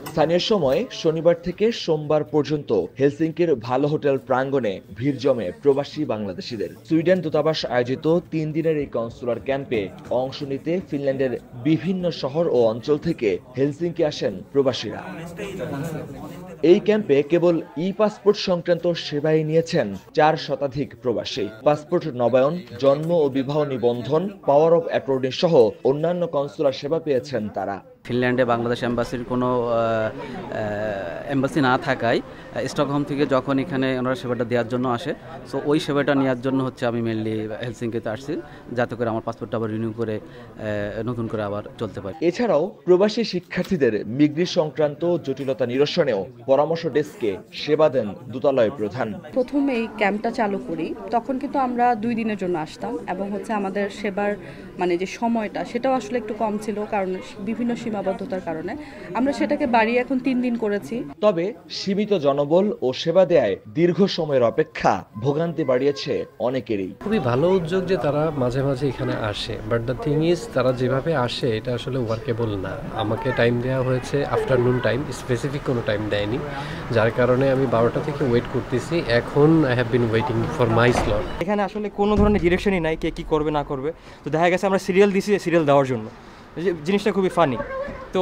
স্থানীয় সময় শনিবার থেকে সোমবার পর্যন্ত হেলসিঙ্কির ভালো হোটেল প্রাঙ্গণে ভিড় জমে প্রবাসী বাংলাদেশিদের। সুইডেন দূতাবাস আয়োজিত 3 দিনের এই কনসুলার ক্যাম্পে অংশ নিতে ফিনল্যান্ডের বিভিন্ন শহর ও অঞ্চল থেকে হেলসিঙ্কি আসেন প্রবাসীরা। এই ক্যাম্পে কেবল পাসপোর্ট সংক্রান্ত সেবাই নিয়েছেন 4 শতাধিক প্রবাসী। পাসপোর্ট নবায়ন, জন্ম ও বিবাহ নিবন্ধন, পাওয়ার অফ অ্যাটর্নি সহ অন্যান্য কনসুলার সেবা পেয়েছেন তারা। ফিনল্যান্ডে বাংলাদেশ এম্বাসির কোনো এম্বাসি না থাকায় স্টকহোম থেকে যখন এখানে ওনারা সেবাটা দেওয়ার জন্য আসে, সো ওই সেবাটা নেওয়ার জন্য হচ্ছে আমি মেনলি হেলসিঙ্কিতে আসছি, যাতে করে আমার পাসপোর্টটা আবার রিনিউ করে নতুন করে আবার চলতে পারে। এছাড়াও প্রবাসী শিক্ষার্থীদের মিগ্রি সংক্রান্ত জটিলতা নিরসনেও পরামর্শ ডেস্কে সেবা দেন দূতালয় প্রধান। প্রথম এই ক্যাম্পটা চালু করি তখন কিন্তু আমরা 2 দিনের জন্য আসতাম এবং হচ্ছে আমাদের সেবার যে সময়টা সেটাও আসলে একটু কম ছিল, কারণ বিভিন্ন সীমাবদ্ধতার কারণে আমরা সেটাকে বাড়িয়ে এখন 3 দিন করেছি। তবে সীমিত জনবল ও সেবা দেয়ায় দীর্ঘ সময়ের অপেক্ষা ভোগান্তি বাড়িয়েছে অনেকেরই। খুবই ভালো উদ্যোগ যে তারা মাঝে মাঝে এখানে আসে, বাট দ্য থিং ইজ তারা যেভাবে আসে এটা আসলে ওয়ার্কেবল না। আমাকে টাইম দেওয়া হয়েছে আফটারনুন টাইম, স্পেসিফিক কোনো টাইম দেয়নি, যার কারণে আমি 12টা থেকে ওয়েট করতেছি। এখন I have been waiting for my slot. এখানে আসলে কোনো ধরনের ডিরেকশনই নাই কে কী করবে না করবে। তো দেখা গেছে আমরা সিরিয়াল দিছি সিরিয়াল দেওয়ার জন্য, জিনিসটা খুবই ফানি। তো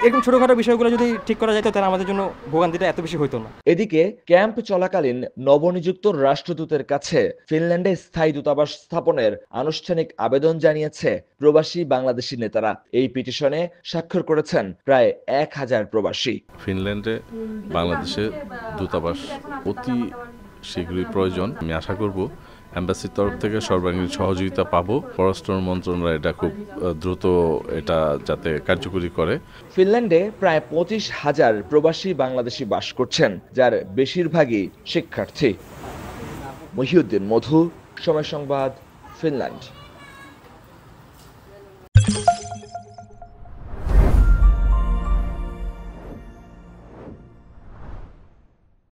এরকম ছোটোখাটো বিষয়গুলো যদি ঠিক করা যেত তাহলে আমাদের জন্য ভোগান্তিটা এত বেশি হতো না। এদিকে ক্যাম্প চলাকালীন নবনিযুক্ত রাষ্ট্রদূতের কাছে ফিনল্যান্ডে স্থায়ী দূতাবাস স্থাপনের আনুষ্ঠানিক আবেদন জানিয়েছে প্রবাসী বাংলাদেশি নেতারা। এই পিটিশনে স্বাক্ষর করেছেন প্রায় 1000 প্রবাসী। ফিনল্যান্ডে বাংলাদেশের দূতাবাস অতি শীঘ্রই প্রয়োজন। আমি আশা করব এম্বাসির তরফ থেকে সর্বাঙ্গীন সহযোগিতা পাবো। পররাষ্ট্র মন্ত্রণালয় এটা খুব দ্রুত এটা যাতে কার্যকরী করে। ফিনল্যান্ডে প্রায় 25,000 প্রবাসী বাংলাদেশি বাস করছেন, যার বেশিরভাগই শিক্ষার্থী। মহিউদ্দিন মধু, সময় সংবাদ, ফিনল্যান্ড।